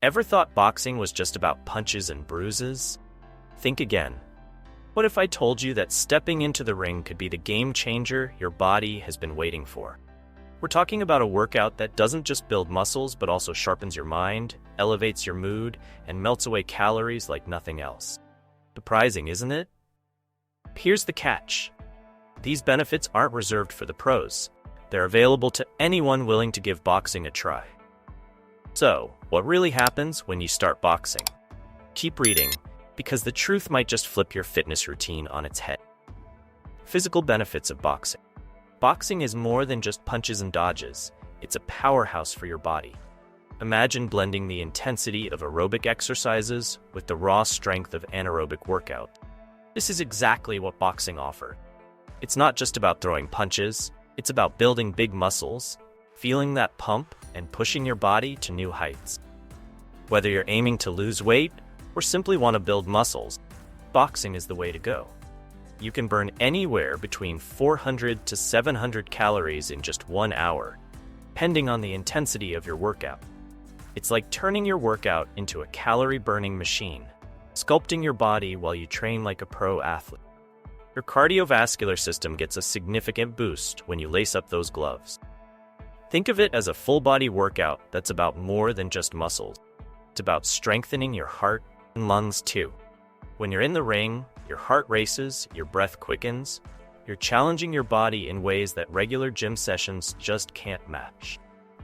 Ever thought boxing was just about punches and bruises? Think again. What if I told you that stepping into the ring could be the game changer your body has been waiting for? We're talking about a workout that doesn't just build muscles but also sharpens your mind, elevates your mood, and melts away calories like nothing else. Surprising, isn't it? Here's the catch. These benefits aren't reserved for the pros. They're available to anyone willing to give boxing a try. So, what really happens when you start boxing? Keep reading, because the truth might just flip your fitness routine on its head. Physical benefits of boxing. Boxing is more than just punches and dodges. It's a powerhouse for your body. Imagine blending the intensity of aerobic exercises with the raw strength of anaerobic workout. This is exactly what boxing offers. It's not just about throwing punches, it's about building big muscles, feeling that pump, and pushing your body to new heights. Whether you're aiming to lose weight or simply want to build muscles, boxing is the way to go. You can burn anywhere between 400 to 700 calories in just 1 hour, depending on the intensity of your workout. It's like turning your workout into a calorie-burning machine, sculpting your body while you train like a pro athlete. Your cardiovascular system gets a significant boost when you lace up those gloves. Think of it as a full-body workout that's about more than just muscles. It's about strengthening your heart and lungs too. When you're in the ring, your heart races, your breath quickens. You're challenging your body in ways that regular gym sessions just can't match.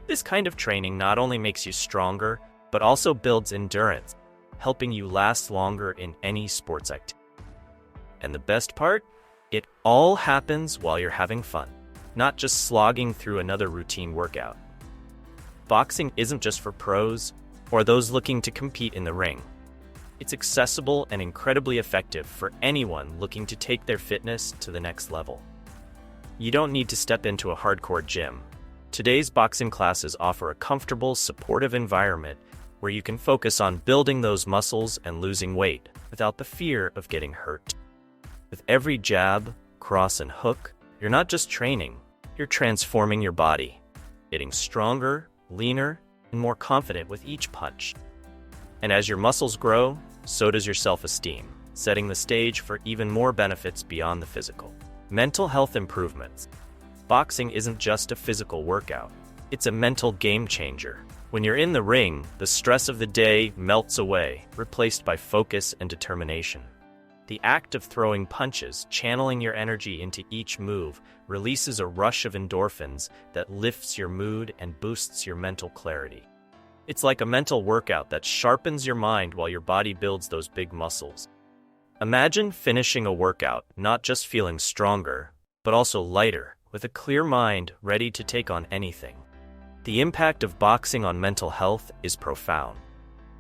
This kind of training not only makes you stronger, but also builds endurance, helping you last longer in any sports activity. And the best part? It all happens while you're having fun, not just slogging through another routine workout. Boxing isn't just for pros or those looking to compete in the ring. It's accessible and incredibly effective for anyone looking to take their fitness to the next level. You don't need to step into a hardcore gym. Today's boxing classes offer a comfortable, supportive environment where you can focus on building those muscles and losing weight without the fear of getting hurt. With every jab, cross, and hook, you're not just training, you're transforming your body, getting stronger, leaner, and more confident with each punch. And as your muscles grow, so does your self-esteem, setting the stage for even more benefits beyond the physical. Mental health improvements. Boxing isn't just a physical workout, it's a mental game changer. When you're in the ring, the stress of the day melts away, replaced by focus and determination. The act of throwing punches, channeling your energy into each move, releases a rush of endorphins that lifts your mood and boosts your mental clarity. It's like a mental workout that sharpens your mind while your body builds those big muscles. Imagine finishing a workout not just feeling stronger, but also lighter, with a clear mind ready to take on anything. The impact of boxing on mental health is profound.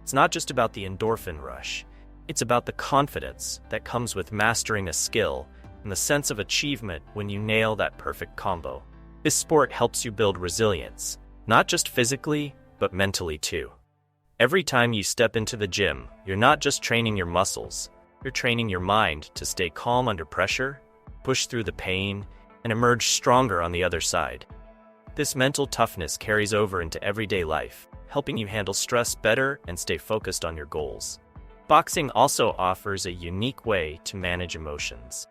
It's not just about the endorphin rush. It's about the confidence that comes with mastering a skill and the sense of achievement when you nail that perfect combo. This sport helps you build resilience, not just physically, but mentally too. Every time you step into the gym, you're not just training your muscles, you're training your mind to stay calm under pressure, push through the pain, and emerge stronger on the other side. This mental toughness carries over into everyday life, helping you handle stress better and stay focused on your goals. Boxing also offers a unique way to manage emotions.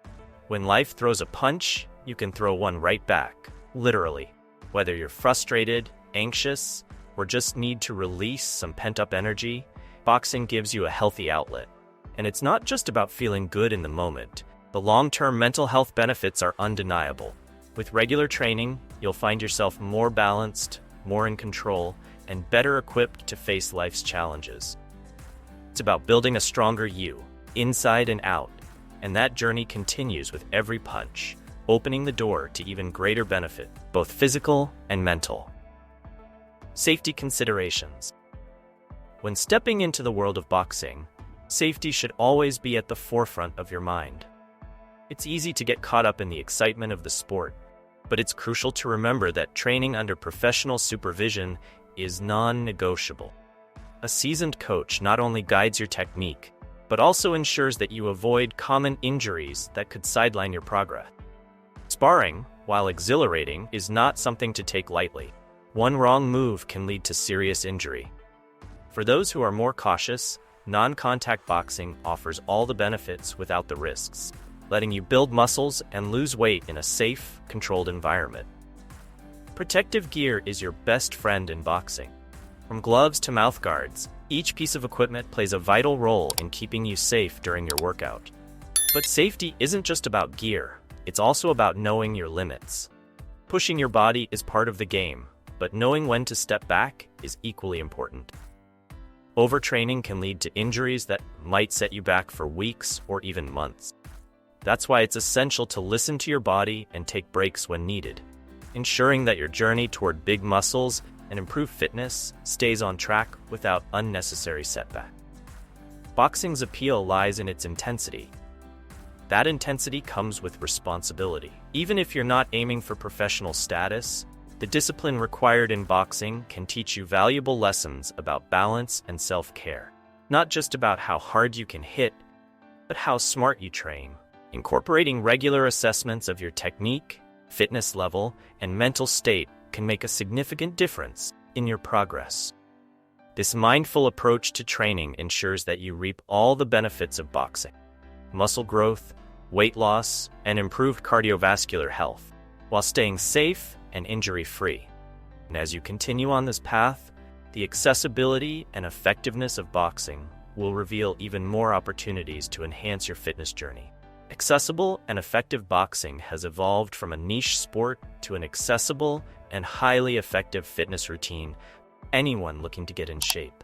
When life throws a punch, you can throw one right back, literally. Whether you're frustrated, anxious, or just need to release some pent-up energy, boxing gives you a healthy outlet. And it's not just about feeling good in the moment. The long-term mental health benefits are undeniable. With regular training, you'll find yourself more balanced, more in control, and better equipped to face life's challenges. It's about building a stronger you, inside and out, and that journey continues with every punch, opening the door to even greater benefit, both physical and mental. Safety considerations. When stepping into the world of boxing, safety should always be at the forefront of your mind. It's easy to get caught up in the excitement of the sport, but it's crucial to remember that training under professional supervision is non-negotiable. A seasoned coach not only guides your technique, but also ensures that you avoid common injuries that could sideline your progress. Sparring, while exhilarating, is not something to take lightly. One wrong move can lead to serious injury. For those who are more cautious, non-contact boxing offers all the benefits without the risks, letting you build muscles and lose weight in a safe, controlled environment. Protective gear is your best friend in boxing. From gloves to mouth guards, each piece of equipment plays a vital role in keeping you safe during your workout. But safety isn't just about gear, it's also about knowing your limits. Pushing your body is part of the game, but knowing when to step back is equally important. Overtraining can lead to injuries that might set you back for weeks or even months. That's why it's essential to listen to your body and take breaks when needed, ensuring that your journey toward big muscles and improved fitness stays on track without unnecessary setback. Boxing's appeal lies in its intensity. That intensity comes with responsibility. Even if you're not aiming for professional status, the discipline required in boxing can teach you valuable lessons about balance and self-care. Not just about how hard you can hit, but how smart you train. Incorporating regular assessments of your technique, fitness level, and mental state can make a significant difference in your progress. This mindful approach to training ensures that you reap all the benefits of boxing: muscle growth, weight loss, and improved cardiovascular health, while staying safe and injury-free. And as you continue on this path, the accessibility and effectiveness of boxing will reveal even more opportunities to enhance your fitness journey. Accessible and effective boxing has evolved from a niche sport to an accessible and highly effective fitness routine for anyone looking to get in shape.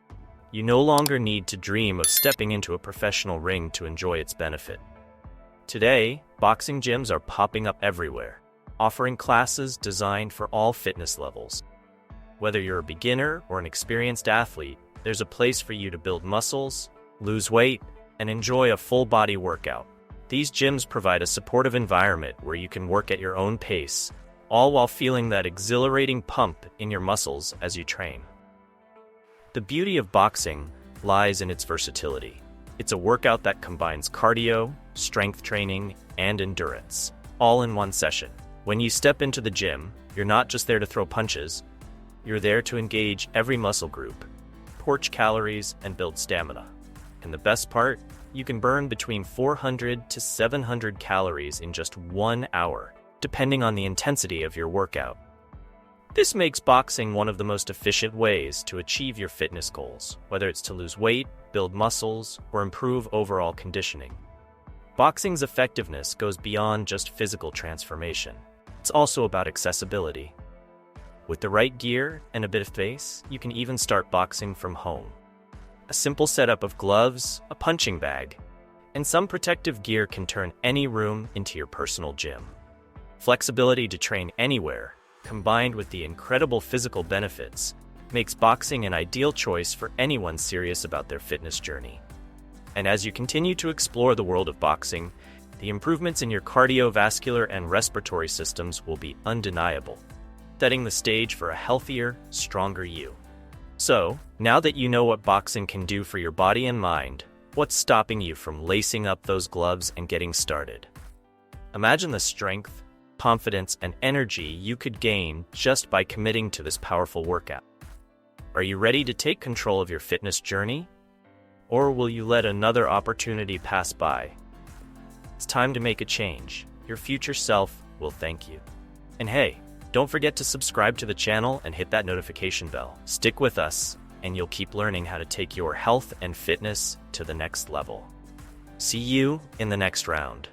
You no longer need to dream of stepping into a professional ring to enjoy its benefit. Today, boxing gyms are popping up everywhere, offering classes designed for all fitness levels. Whether you're a beginner or an experienced athlete, there's a place for you to build muscles, lose weight, and enjoy a full-body workout. These gyms provide a supportive environment where you can work at your own pace, all while feeling that exhilarating pump in your muscles as you train. The beauty of boxing lies in its versatility. It's a workout that combines cardio, strength training, and endurance, all in one session. When you step into the gym, you're not just there to throw punches, you're there to engage every muscle group, torch calories, and build stamina. And the best part? You can burn between 400 to 700 calories in just 1 hour, depending on the intensity of your workout. This makes boxing one of the most efficient ways to achieve your fitness goals, whether it's to lose weight, build muscles, or improve overall conditioning. Boxing's effectiveness goes beyond just physical transformation. It's also about accessibility. With the right gear and a bit of space, you can even start boxing from home. A simple setup of gloves, a punching bag, and some protective gear can turn any room into your personal gym. Flexibility to train anywhere, combined with the incredible physical benefits, makes boxing an ideal choice for anyone serious about their fitness journey. And as you continue to explore the world of boxing, the improvements in your cardiovascular and respiratory systems will be undeniable, setting the stage for a healthier, stronger you. So, now that you know what boxing can do for your body and mind, what's stopping you from lacing up those gloves and getting started? Imagine the strength, confidence, and energy you could gain just by committing to this powerful workout. Are you ready to take control of your fitness journey? Or will you let another opportunity pass by? It's time to make a change. Your future self will thank you. And hey, don't forget to subscribe to the channel and hit that notification bell. Stick with us, and you'll keep learning how to take your health and fitness to the next level. See you in the next round.